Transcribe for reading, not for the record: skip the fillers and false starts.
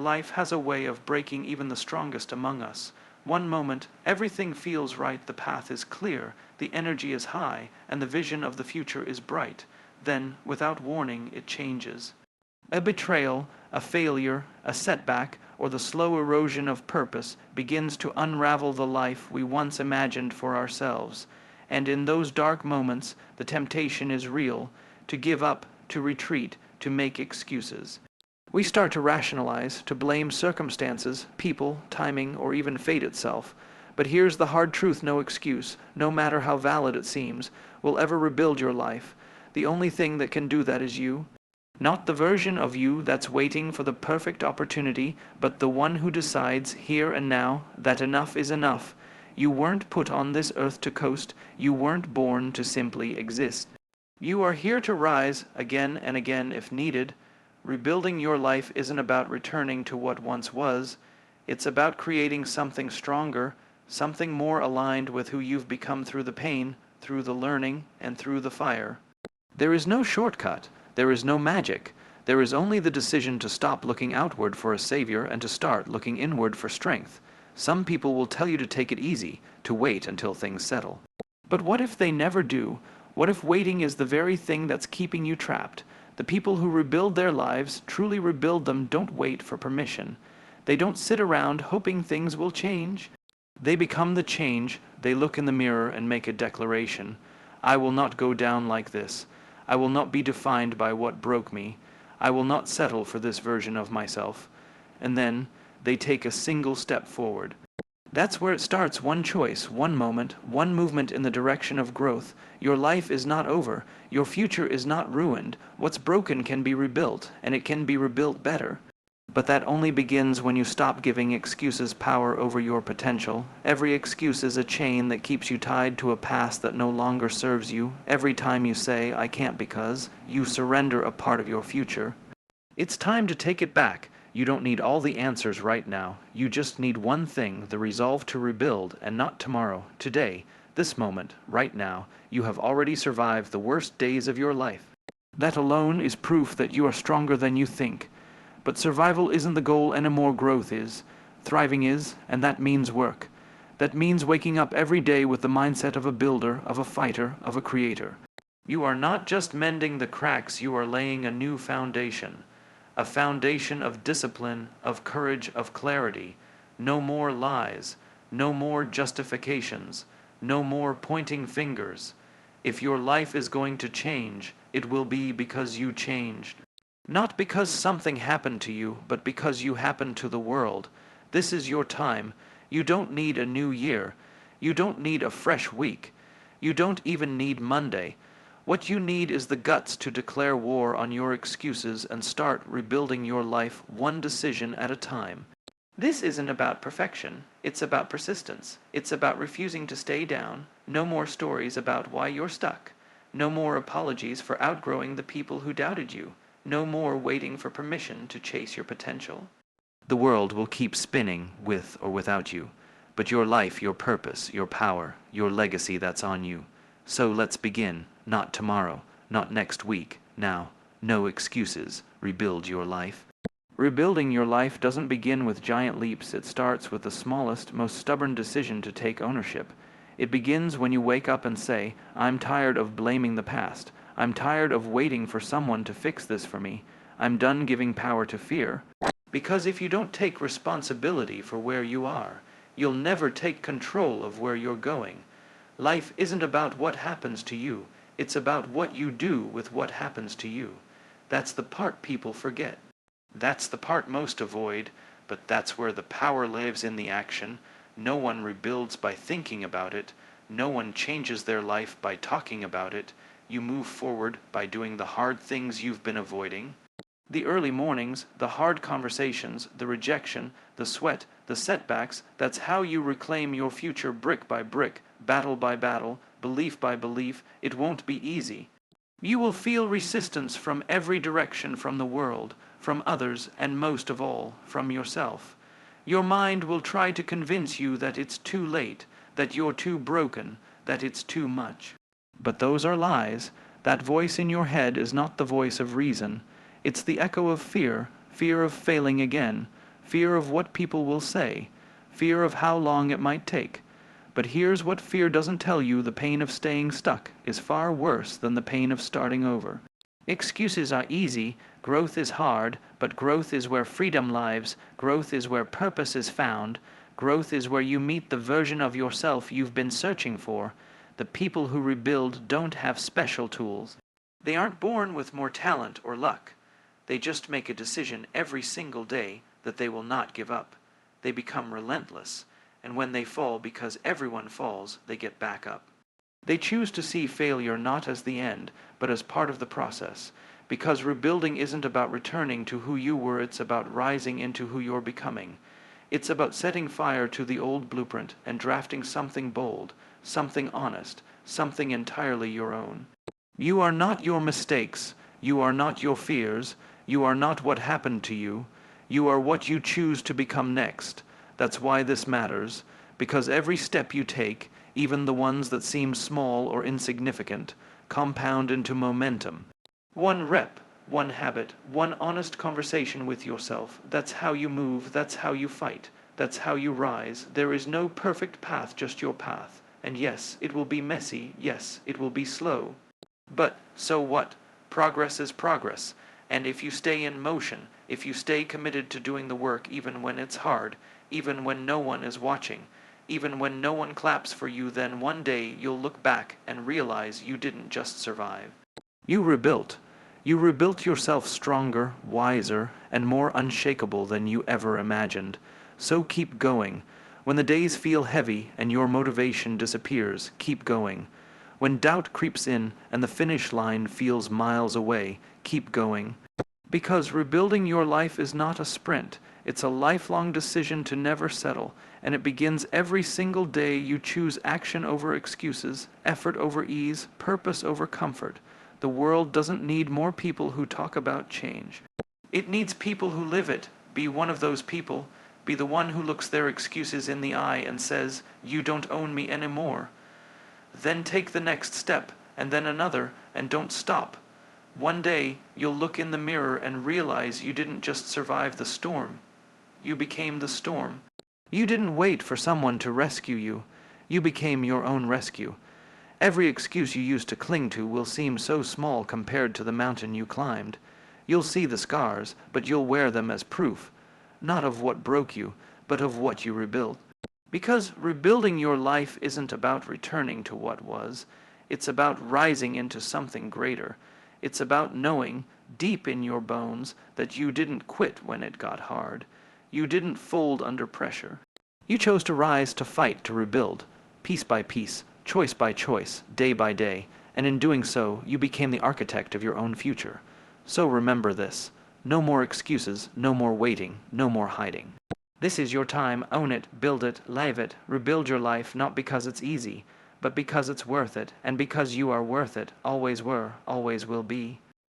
life has a way of breaking even the strongest among us. One moment, everything feels right, the path is clear, the energy is high, and the vision of the future is bright. Then, without warning, it changes. A betrayal, a failure, a setback, or the slow erosion of purpose begins to unravel the life we once imagined for ourselves. And in those dark moments, the temptation is real, to give up, to retreat, to make excuses. We start to rationalize, to blame circumstances, people, timing, or even fate itself. But here's the hard truth: no excuse, no matter how valid it seems, will ever rebuild your life. The only thing that can do that is you. Not the version of you that's waiting for the perfect opportunity, but the one who decides, here and now, that enough is enough. You weren't put on this earth to coast, you weren't born to simply exist. You are here to rise, again and again if needed. Rebuilding your life isn't about returning to what once was. It's about creating something stronger, something more aligned with who you've become through the pain, through the learning, and through the fire. There is no shortcut. There is no magic. There is only the decision to stop looking outward for a savior and to start looking inward for strength. Some people will tell you to take it easy, to wait until things settle. But what if they never do? What if waiting is the very thing that's keeping you trapped? The people who rebuild their lives, truly rebuild them, don't wait for permission. They don't sit around hoping things will change. They become the change. They look in the mirror and make a declaration. I will not go down like this. I will not be defined by what broke me. I will not settle for this version of myself. And then they take a single step forward. That's where it starts. One choice, one moment, one movement in the direction of growth. Your life is not over. Your future is not ruined. What's broken can be rebuilt, and it can be rebuilt better. But that only begins when you stop giving excuses power over your potential. Every excuse is a chain that keeps you tied to a past that no longer serves you. Every time you say, I can't because, you surrender a part of your future. It's time to take it back. You don't need all the answers right now. You just need one thing, the resolve to rebuild, and not tomorrow, today, this moment, right now. You have already survived the worst days of your life. That alone is proof that you are stronger than you think. But survival isn't the goal anymore, growth is. Thriving is, and that means work. That means waking up every day with the mindset of a builder, of a fighter, of a creator. You are not just mending the cracks, you are laying a new foundation. A foundation of discipline, of courage, of clarity. No more lies, no more justifications, no more pointing fingers. If your life is going to change, it will be because you changed. Not because something happened to you, but because you happened to the world. This is your time. You don't need a new year. You don't need a fresh week. You don't even need Monday. What you need is the guts to declare war on your excuses and start rebuilding your life one decision at a time. This isn't about perfection. It's about persistence. It's about refusing to stay down. No more stories about why you're stuck. No more apologies for outgrowing the people who doubted you. No more waiting for permission to chase your potential. The world will keep spinning with or without you, but your life, your purpose, your power, your legacy, that's on you. So let's begin. Not tomorrow, not next week, now. No excuses. Rebuild your life. Rebuilding your life doesn't begin with giant leaps. It starts with the smallest, most stubborn decision to take ownership. It begins when you wake up and say, I'm tired of blaming the past. I'm tired of waiting for someone to fix this for me. I'm done giving power to fear. Because if you don't take responsibility for where you are, you'll never take control of where you're going. Life isn't about what happens to you. It's about what you do with what happens to you. That's the part people forget. That's the part most avoid, but that's where the power lives, in the action. No one rebuilds by thinking about it. No one changes their life by talking about it. You move forward by doing the hard things you've been avoiding. The early mornings, the hard conversations, the rejection, the sweat, the setbacks, that's how you reclaim your future brick by brick, battle by battle, belief by belief. It won't be easy. You will feel resistance from every direction, from the world, from others, and most of all, from yourself. Your mind will try to convince you that it's too late, that you're too broken, that it's too much. But those are lies. That voice in your head is not the voice of reason. It's the echo of fear, fear of failing again, fear of what people will say, fear of how long it might take. But here's what fear doesn't tell you: the pain of staying stuck is far worse than the pain of starting over. Excuses are easy, growth is hard, but growth is where freedom lives, growth is where purpose is found, growth is where you meet the version of yourself you've been searching for. The people who rebuild don't have special tools. They aren't born with more talent or luck. They just make a decision every single day that they will not give up. They become relentless, and when they fall, because everyone falls, they get back up. They choose to see failure not as the end, but as part of the process, because rebuilding isn't about returning to who you were, it's about rising into who you're becoming. It's about setting fire to the old blueprint and drafting something bold, something honest, something entirely your own. You are not your mistakes, you are not your fears, you are not what happened to you, you are what you choose to become next. That's why this matters, because every step you take, even the ones that seem small or insignificant, compound into momentum. One rep, one habit, one honest conversation with yourself. That's how you move, that's how you fight, that's how you rise. There is no perfect path, just your path. And yes, it will be messy, yes, it will be slow. But so what? Progress is progress. And if you stay in motion, if you stay committed to doing the work even when it's hard, even when no one is watching, even when no one claps for you, then one day you'll look back and realize you didn't just survive. You rebuilt. You rebuilt yourself stronger, wiser, and more unshakable than you ever imagined. So keep going. When the days feel heavy and your motivation disappears, keep going. When doubt creeps in and the finish line feels miles away, keep going. Because rebuilding your life is not a sprint. It's a lifelong decision to never settle, and it begins every single day you choose action over excuses, effort over ease, purpose over comfort. The world doesn't need more people who talk about change. It needs people who live it. Be one of those people. Be the one who looks their excuses in the eye and says, "You don't own me anymore." Then take the next step, and then another, and don't stop. One day, you'll look in the mirror and realize you didn't just survive the storm. You became the storm. You didn't wait for someone to rescue you. You became your own rescue. Every excuse you used to cling to will seem so small compared to the mountain you climbed. You'll see the scars, but you'll wear them as proof, not of what broke you, but of what you rebuilt. Because rebuilding your life isn't about returning to what was. It's about rising into something greater. It's about knowing, deep in your bones, that you didn't quit when it got hard. You didn't fold under pressure. You chose to rise, to fight, to rebuild, piece by piece, choice by choice, day by day, and in doing so, you became the architect of your own future. So remember this: no more excuses, no more waiting, no more hiding. This is your time. Own it, build it, live it, rebuild your life, not because it's easy, but because it's worth it, and because you are worth it, always were, always will be.